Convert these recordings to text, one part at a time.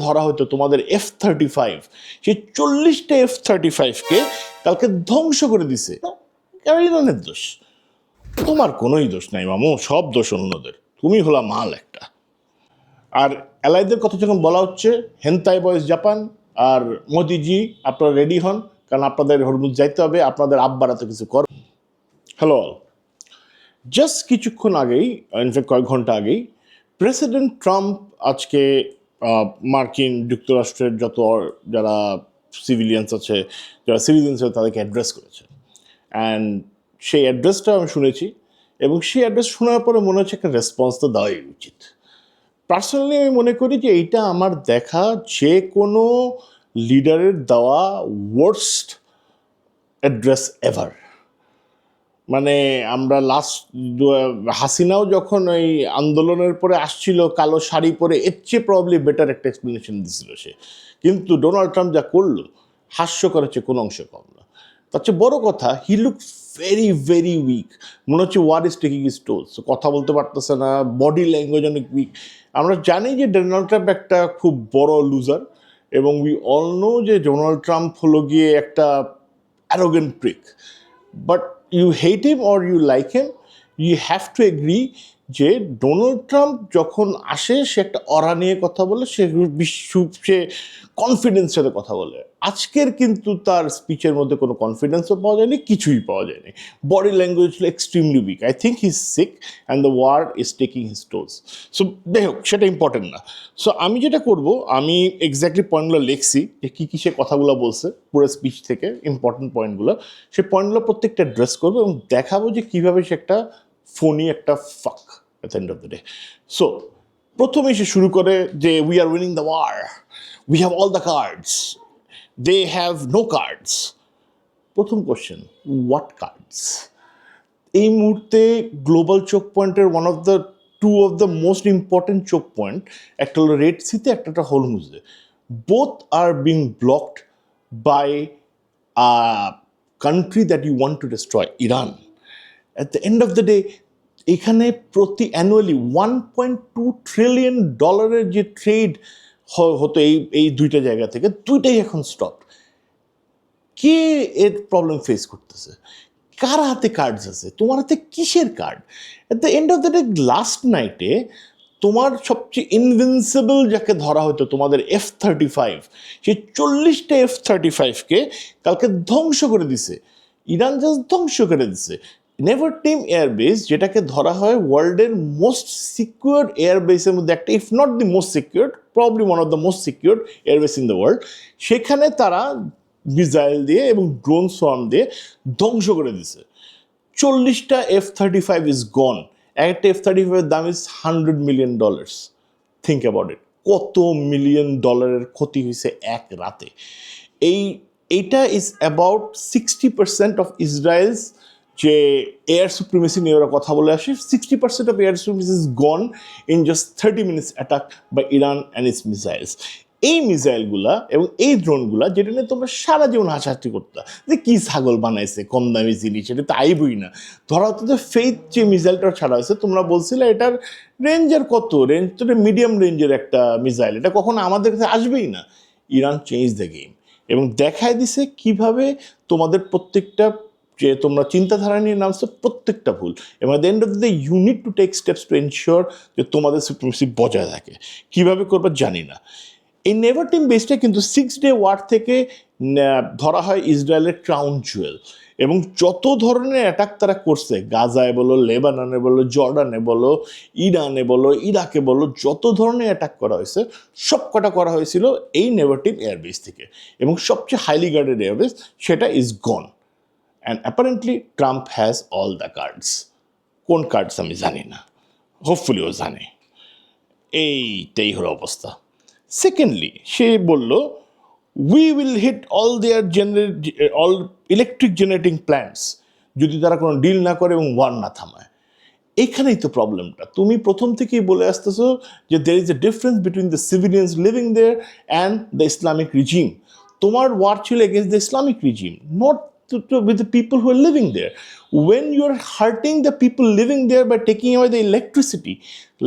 ধরা হতো তোমাদের F-35, সেই 40টা F-35কে কালকে ধ্বংস করে দিছে। ইরানের দোষ, তোমার কোনোই দোষ নাই মামু, সব দোষ অন্যদের, তুমি হলা মাল একটা। আর অ্যালাইদের কথা যখন বলা হচ্ছে, হেন্তাই বয়েস জাপান আর মোদিজি আপনারা রেডি হন, কারণ আপনাদের হরমুজ যাইতে হবে, আপনাদের আব্বারা তো কিছু কর। হ্যালো অল, জাস্ট কিছুক্ষণ আগেই, ইনফ্যাক্ট কয়েক ঘন্টা আগেই, প্রেসিডেন্ট ট্রাম্প আজকে মার্কিন যুক্তরাষ্ট্রের যত যারা সিভিলিয়ান্স আছে, যারা সিটিজেন্স আছে, তাদেরকে অ্যাড্রেস করেছে। অ্যান্ড সেই অ্যাড্রেসটা আমি শুনেছি, এবং সেই অ্যাড্রেস শোনার পরে মনে হচ্ছে একটা রেসপন্স তো দেওয়াই উচিত। পার্সোনালি আমি মনে করি যে এইটা আমার দেখা যে কোনো লিডারের দেওয়া ওয়ার্স্ট অ্যাড্রেস এভার। মানে আমরা লাস্ট হাসিনাও যখন ওই আন্দোলনের পরে আসছিল কালো শাড়ি পরে, এর চেয়ে প্রবলি বেটার একটা এক্সপ্লেনেশন দিছিল সে, কিন্তু ডোনাল্ড ট্রাম্প যা করলো হাস্য করেছে কোনো অংশ কম না। তার চেয়ে বড় কথা, he look very very weak, মনে হচ্ছে war is taking is tolls, কথা বলতে পারতেছে না, বডি ল্যাঙ্গুয়েজ অনেক উইক। আমরা জানি যে ডোনাল্ড ট্রাম্প একটা খুব বড় লুজার, এবং উই অল নো যে ডোনাল্ড ট্রাম্প হলো গিয়ে একটা arrogant prick. But you hate him or you like him, you have to agree যে ডোনাল্ড ট্রাম্প যখন আসে সে একটা অরা নিয়ে কথা বলে, সে কনফিডেন্স সাথে কথা বলে। আজকের কিন্তু তার স্পিচের মধ্যে কোনো কনফিডেন্সও পাওয়া যায়নি, কিছুই পাওয়া যায়নি। বডি ল্যাঙ্গুয়েজ ছিল extremely weak. I think he is sick and the war is taking his tolls. So যাই হোক, সেটা ইম্পর্টেন্ট না। সো আমি যেটা করব, আমি এক্স্যাক্টলি পয়েন্টগুলো লিখছি যে কী কী সে কথাগুলো বলছে পুরো স্পিচ থেকে, ইম্পর্টেন্ট পয়েন্টগুলো, সেই পয়েন্টগুলো প্রত্যেকটা অ্যাড্রেস করবো এবং দেখাবো যে কীভাবে সে একটা ফোনি একটা ফাক at the end of the day. So, প্রথমেই সে শুরু করে যে we are winning the war, we have all the cards, they have no cards. প্রথম কোশ্চেন, what cards? এই মুহূর্তে গ্লোবাল চোক পয়েন্টের two of the most important choke point, একটা হলো রেড সিতে, একটা হরমুজে। Both are being blocked by a country that you want to destroy, Iran. At the end of the day এখানে প্রতি অ্যানুয়ালি $1.2 ট্রিলিয়ন যে ট্রেড হতো এই দুইটা জায়গা থেকে, দুইটাই এখন স্টপ। কে এর প্রবলেম ফেস করতেছে? কার হাতে কার্ডস আছে? তোমার হাতে কিসের card? At the end of the day last নাইটে তোমার সবচেয়ে ইনভিনসিবল যাকে ধরা হতো তোমাদের F-35, সেই 40টা F-35কে কালকে ধ্বংস করে দিছে ইরান, জাস্ট ধ্বংস করে দিছে। নেভারটিম এয়ারবেস, যেটাকে ধরা হয় ওয়ার্ল্ডের মোস্ট সিকিউর এয়ারবেসের মধ্যে একটা, if not the most secure, probably one of the most secure airbase in the world, সেখানে তারা মিসাইল দিয়ে এবং ড্রোন সোয়ার্ম দিয়ে ধ্বংস করে দিছে। 40টা F-35 ইজ গন। একটা F-35 এর দাম is $100 million. Think about it, কত $মিলিয়ন ক্ষতি হয়েছে এক রাতে। এইটা ইজ অ্যাবাউট 60% অফ ইসরায়েলস যে এয়ার সুপ্রিমেসি নিয়ে ওরা কথা বলে আসে। 60% of air supremacy is gone in just 30 minutes attack by Iran and its missiles. এই মিসাইলগুলা এবং এই ড্রোনগুলা, যেটা নিয়ে তোমরা সারা জীবন হাসাহাসি করতা যে কী ছাগল বানাইছে, কম দামি জিনিস, এটা তো আইবই না। ধরা হতো যে ফেইথ যে মিসাইলটা ছাড়া হয়েছে, তোমরা বলছিলে এটার রেঞ্জের কত, রেঞ্জ তো মিডিয়াম রেঞ্জের একটা মিসাইল, এটা কখনো আমাদের কাছে আসবেই না। ইরান চেঞ্জ দ্য গেম এবং দেখায় দিছে কিভাবে তোমাদের প্রত্যেকটা যে তোমরা চিন্তাধারা নিয়ে নামছো প্রত্যেকটা ভুল, এবং at the end of the day you need to take steps to ensure যে তোমাদের সুপ্রিমেসি বজায় থাকে। কীভাবে করবে জানি না। এই নেভারটিম বেসটা কিন্তু 6-day ওয়ার থেকে ধরা হয় ইসরায়েলের ক্রাউন জুয়েল, এবং যত ধরনের অ্যাটাক তারা করছে, গাজায় বলো, লেবাননে বলো, জর্ডানে বলো, ইরানে বলো, ইরাকে বলো, যত ধরনের অ্যাটাক করা হয়েছে সব কটা করা হয়েছিল এই নেভারটিম এয়ারবেস থেকে, এবং সবচেয়ে হাইলি গার্ডেড এয়ারবেস সেটা is gone. And apparently Trump has all the cards. কোন কার্ডস আমি জানি না, হোপফুলি ও জানে। এইটাই হলো অবস্থা। সেকেন্ডলি সে বলল we will hit all electric generating plants যদি তারা কোনো ডিল না করে এবং ওয়ার না থামায়। এখানেই তো প্রবলেমটা। তুমি প্রথম থেকেই বলে আসতেছো যে there is a difference between the civilians living there and the Islamic regime. তোমার ওয়ার ছিল against the Islamic regime, not with the people who are living there. When you are hurting the people living there by taking away the electricity,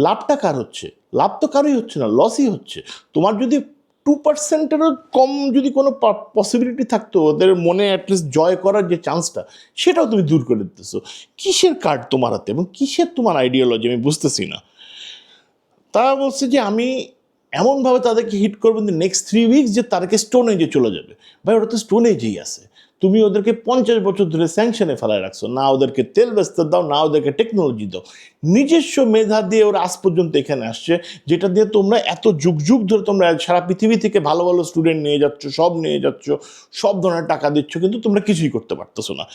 লাভটা কার হচ্ছে? লাভ তো কারোই হচ্ছে না, লসই হচ্ছে। তোমার যদি 2%-এরও কম যদি কোনো পসিবিলিটি থাকতো ওদের মনে অ্যাটলিস্ট জয় করার যে চান্সটা, সেটাও তুমি দূর করে দিতেছো। কিসের কার্ড তোমার হাতে এবং কিসের তোমার আইডিওলজি আমি বুঝতেছি না। তারা বলছে যে আমি এমনভাবে তাদেরকে হিট করবো নেক্সট 3 উইকস যে তাদেরকে স্টোন এজে চলে যাবে। ভাই ওরা তো স্টোন এজেই আছে। তুমি ওদেরকে 50 বছর ধরে স্যাংশনে ফেলায় রাখছো, না ওদেরকে তেল বেচতে দাও, না ওদেরকে টেকনোলজি দাও। নিজস্ব মেধা দিয়ে ওরা আজ পর্যন্ত এখানে আসছে, যেটা দিয়ে তোমরা এত যুগ যুগ ধরে তোমরা সারা পৃথিবী থেকে ভালো ভালো স্টুডেন্ট নিয়ে যাচ্ছ, সব নিয়ে যাচ্ছ, সব ধরনের টাকা দিচ্ছ, কিন্তু তোমরা কিছুই করতে পারতেছো না।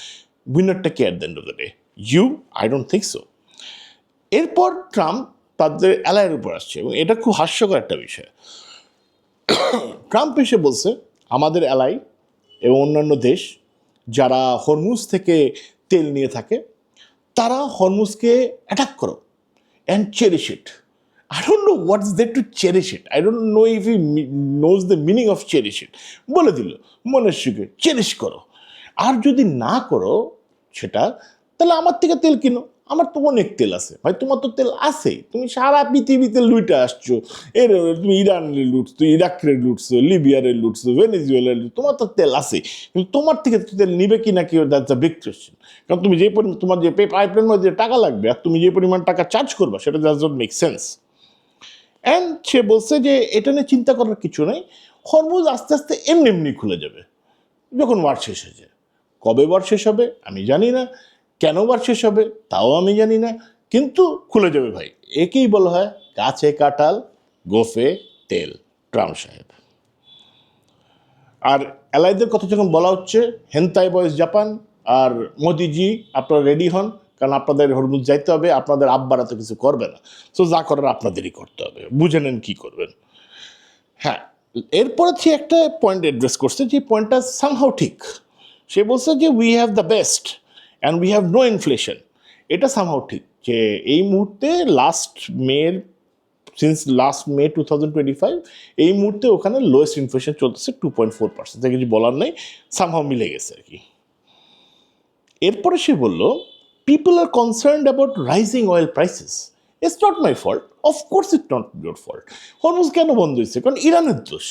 উইনারটা কে at the end of the day? You? I don't think so. এরপর ট্রাম্প তাদের অ্যালাইয়ের উপর আসছে এবং এটা খুব হাস্যকর একটা বিষয়। ট্রাম্প এসে বলছে আমাদের অ্যালাই এবং অন্যান্য দেশ যারা হরমুজ থেকে তেল নিয়ে থাকে তারা হরমুজকে অ্যাটাক করো and cherish it. I don't know what's there to cherish it. I don't know if he knows the meaning of cherish it. বলে দিল মনের সুখে চেরিশ করো, আর যদি না করো সেটা, তাহলে আমার থেকে তেল কিনো, আমার তো অনেক তেল আছে। ভাই তোমার তো তেল আছেই, তুমি সারা পৃথিবীতে লুটে আসছো। এর তুমি ইরানের লুটছো, ইরাকের লুটছো, লিবিয়ারে লুটছো, ভেনেজুয়েলার লুটছো, তোমার তো তেল আছে। কিন্তু তোমার থেকে তেল নিবে কি না কি, দ্যাটস আ বিগ কোয়েশ্চেন। কারণ তুমি যে পরিমাণ তোমার যে পাইপলাইনের মধ্যে টাকা লাগবে আর তুমি যে পরিমাণ টাকা চার্জ করবা, সেটা does not make sense. And সে বলছে যে এটা নিয়ে চিন্তা করার কিছু নেই, হরমুজ আস্তে আস্তে এমনি এমনি খুলে যাবে যখন ওয়ার শেষ হয়ে যায়। কবে ওয়ার শেষ হবে আমি জানি না, কেন ওয়ার শেষ হবে তাও আমি জানি না, কিন্তু খুলে যাবে ভাই। একেই বলা হয় গাছে কাঁঠাল গোফে তেল, ট্রাম্প সাহেব। আর অ্যালাইদের কথা যখন বলা হচ্ছে, হেন্তাই বয়েস জাপান আর মোদিজি আপনারা রেডি হন, কারণ আপনাদের হরমুজ যাইতে হবে, আপনাদের আব্বারা তো কিছু করবে না, সো যা করার আপনাদেরই করতে হবে, বুঝে নেন কী করবেন। হ্যাঁ, এরপরে সে একটা পয়েন্ট অ্যাড্রেস করছে, যে পয়েন্টটা সামহাও ঠিক। সে বলছে যে we have the best and we have no inflation. এটা সামহাও ঠিক যে এই মুহূর্তে সিন্স লাস্ট মে 2025 এই মুহূর্তে ওখানে লোয়েস্ট ইনফ্লেশন চলতেছে 2.4%, তাই কিছু বলার নেই, সামহাও মিলে গেছে আর কি। এরপরে সে বলল people R concerned about rising oil prices, it's not my fault, of course it's not your fault. Hormuz কেন বন্ধ হয়েছে? কারণ ইরানের দোষ।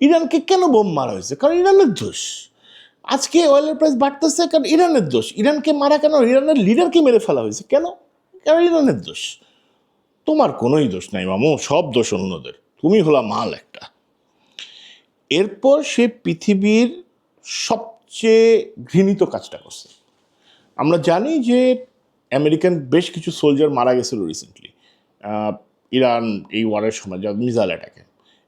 ইরানকে কেন বোম মারা হয়েছে? কারণ ইরানের দোষ। আজকে অয়েলের প্রাইস বাড়তেছে কারণ ইরানের দোষ। ইরানকে মারা কেন? ইরানের লিডারকে মেরে ফেলা হয়েছে কেন? কারণ ইরানের দোষ। তোমার কোনোই দোষ নাই মামু, সব দোষ অন্যদের, তুমি হলা মাল একটা। এরপর সে পৃথিবীর সবচেয়ে ঘৃণিত কাজটা করছে। আমরা জানি যে আমেরিকান বেশ কিছু সোলজার মারা গেছিল রিসেন্টলি ইরান এই ওয়ারের সময়, যা মিসাইল অ্যাটাকে,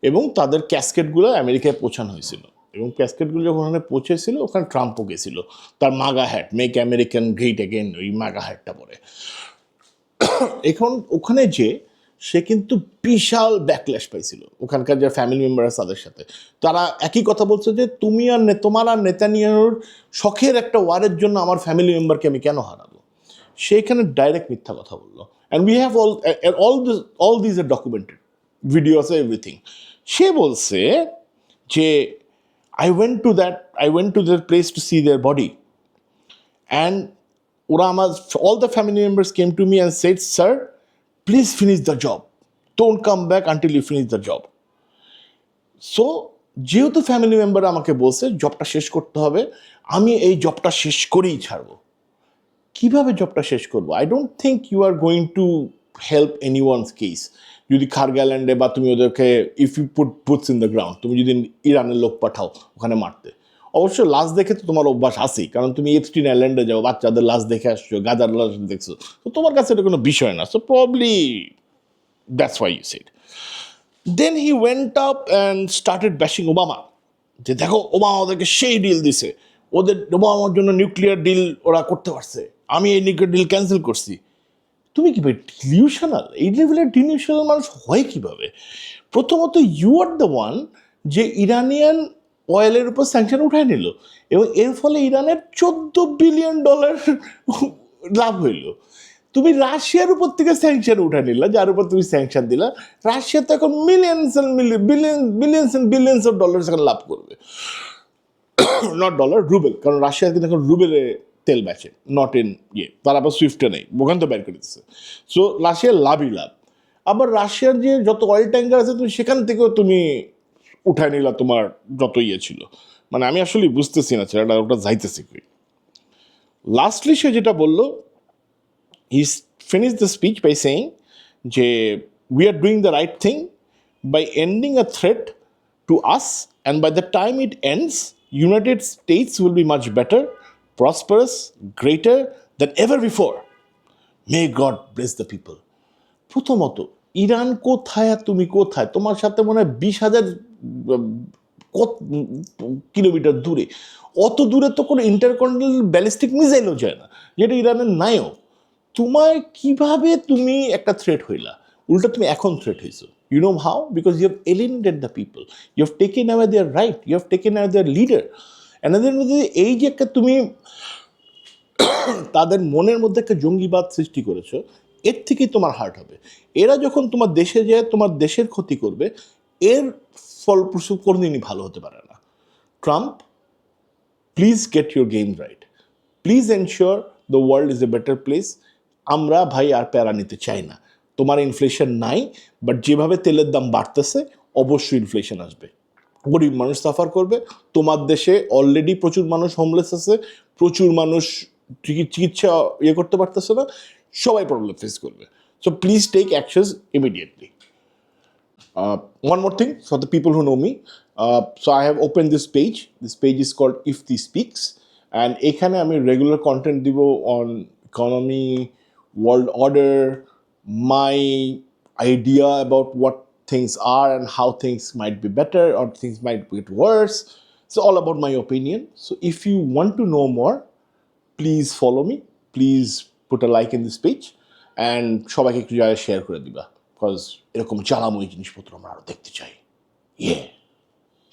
এবং তাদের ক্যাসকেটগুলো আমেরিকায় পৌঁছানো হয়েছিল। এবং ক্যাসকেটগুলো যখন ওখানে পৌঁছেছিল, ওখানে ট্রাম্পও গেছিল তার MAGA hat, make American great again, ওই মাগা হ্যাটটা পরে। এখন ওখানে যে সে কিন্তু বিশাল ব্যাকল্যাশ পাইছিল ওখানকার যে ফ্যামিলি মেম্বার আছে তাদের সাথে। তারা একই কথা বলছে যে তুমি আর তোমার আর নেতানিয়াহুর শখের একটা ওয়ারের জন্য আমার ফ্যামিলি মেম্বারকে আমি কেন হারাবো। সেইখানে ডাইরেক্ট মিথ্যা কথা বললো। And we have all this are documented, video আছে, এভরিথিং। সে বলছে যে I went to that place to see their body, and ওরা আমার all the family members came to me and said, sir, please finish the job. Don't come back until you finish the job. So যেহেতু family member আমাকে বলছে জবটা শেষ করতে হবে, আমি এই জবটা শেষ করেই ছাড়বো। কীভাবে জবটা শেষ করবো? I don't think you are going to help anyone's case. যদি খারগাল্যান্ডে বা তুমি ওদেরকে if you puts in the ground, তুমি যদি ইরানের লোক পাঠাও ওখানে মারতে, অবশ্য লাশ দেখে তো তোমার অভ্যাস আছেই, কারণ তুমি এপস্টিন আইল্যান্ডে যাও, বাচ্চাদের লাশ দেখে আসছো, গাজার লাশ দেখছো, তো তোমার কাছে এটা কোনো বিষয় না। So probably that's why you said. Then he went up and started bashing Obama, যে দেখো ওবামা ওদেরকে সেই ডিল দিছে, ওবামার জন্য নিউক্লিয়ার ডিল ওরা করতে পারছে, আমি এই নিউক্লিয়ার ডিল ক্যান্সেল করছি। তুমি কি ভাই ডিলিউশনাল? এই লেভেলের ডিলিউশনাল মানুষ হয় কীভাবে? প্রথমত ইউ আর দ্য ওয়ান যে ইরানিয়ান অয়েলের উপর স্যাংশন উঠায় নিল, এবং এর ফলে ইরানের $14 বিলিয়ন লাভ হইল। তুমি রাশিয়ার উপর থেকে স্যাংশন উঠায় নিলা, যার উপর তুমি স্যাংশন দিলা, রাশিয়া তো এখন billions and billions of dollars এখন লাভ করবে, নট ডলার, রুবেল, কারণ রাশিয়া কিন্তু এখন রুবেলে তেল বেচে, নট ইন তার আবার সুইফটে নেই, ওখান তো বের করে দিচ্ছে। সো রাশিয়ার লাভই লাভ। আবার রাশিয়ার যে যত অয়েল ট্যাঙ্কার আছে তুমি সেখান থেকেও তুমি উঠায় নিলা তোমার যত ইয়ে ছিল, মানে আমি আসলে বুঝতেছি না ছেলেটা ওটা যাইতেছে কি। লাস্টলি সে যেটা বললো, he finished the speech by saying যে we are doing the right thing by ending a threat to us, and by the time it ends, United States will be much better, prosperous, greater than ever before. May God bless the people. প্রথমত Iran কোথায় আর তুমি কোথায়? তোমার সাথে মনে হয় 20,000 kilometre দূরে। অত দূরে তো কোনো ইন্টারকন্টিনেন্টাল ব্যালিস্টিক মিসাইলও যায় না, যেটা ইরানের নাইও। তোমায় কিভাবে তুমি একটা থ্রেট হইলা? উল্টা তুমি এখন থ্রেট হইছো। You know how? Because you have alienated the people, you have taken away their right, you have taken away their leader. এনাদের মধ্যে এই যে একটা তুমি তাদের মনের মধ্যে একটা জঙ্গিবাদ সৃষ্টি করেছো, এর থেকেই তোমার হার্ট হবে। এরা যখন তোমার দেশে যায় তোমার দেশের ক্ষতি করবে, এর ফলপ্রসূ কোনোদিনই ভালো হতে পারে না। Trump, please get your game right, please ensure the world is a better place. আমরা ভাই আর প্যারা নিতে চাই না। তোমার ইনফ্লেশন নাই, বাট যেভাবে তেলের দাম বাড়তেছে অবশ্যই ইনফ্লেশন আসবে, গরিব মানুষ সাফার করবে। তোমার দেশে অলরেডি প্রচুর মানুষ হোমলেস আছে, প্রচুর মানুষ চিকিৎসা ইয়ে করতে পারতেছে না, সবাই প্রবলেম ফেস করবে। So please take actions immediately. One more thing for the people who know me. So I have opened this page. This page is called Ifti Speaks. And এখানে আমি রেগুলার কন্টেন্ট দিব on economy, world order, my idea about what things are and how things might be better or things might get worse. It's all about my opinion. So if you want to know more, please follow me. Please put a like in this page. And সবাইকে একটু জায়গায় share করে দিবা, because এরকম জ্বালাময়ী জিনিসপত্র আমরা আরো দেখতে চাই। ইয়ে,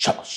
শাবাশ।